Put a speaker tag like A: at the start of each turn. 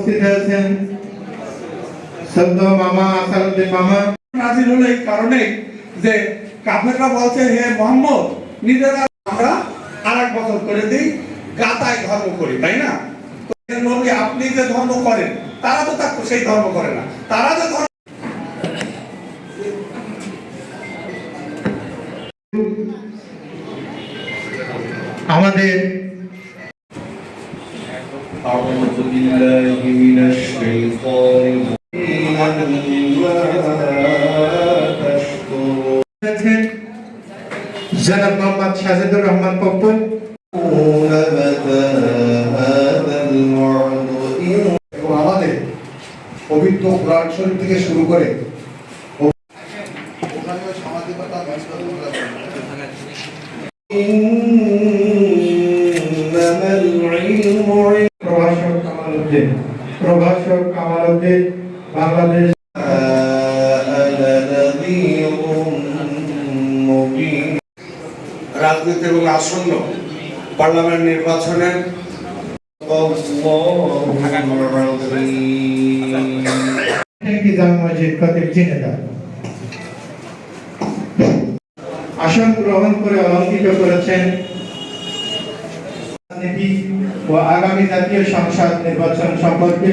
A: উপস্থিত হয়েছেন সদ্য মামা আসাদুদ্দিন মামা।
B: নাজিল হলো এই কারণে যে কাফেররা বলছে হে মোহাম্মদ নিজেরা আমরা আরেক বছর করে দিই গাতায় ধর্ম করি, তাই না? নবী আপনি যে ধর্ম করেন তারা তো তা সেই ধর্ম করে না, তারা যে ধর্ম
A: আমাদের
C: أعوذ بالله من الشيطان
A: জনাব মোহাম্মদ সাজেদুর রহমান পপ্পু।
D: এবং আমাদের পবিত্র কোরআন শরীফ থেকে শুরু করে
A: প্রভাষক কামালউদ্দিন বাংলাদেশ।
B: রাজনীতি এবং আসন্ন পার্লামেন্ট নির্বাচনের
A: আসন গ্রহণ করে অলঙ্কৃত করেছেন রাজনীতি ও আগামী জাতীয় সংসদ নির্বাচন সম্পর্কে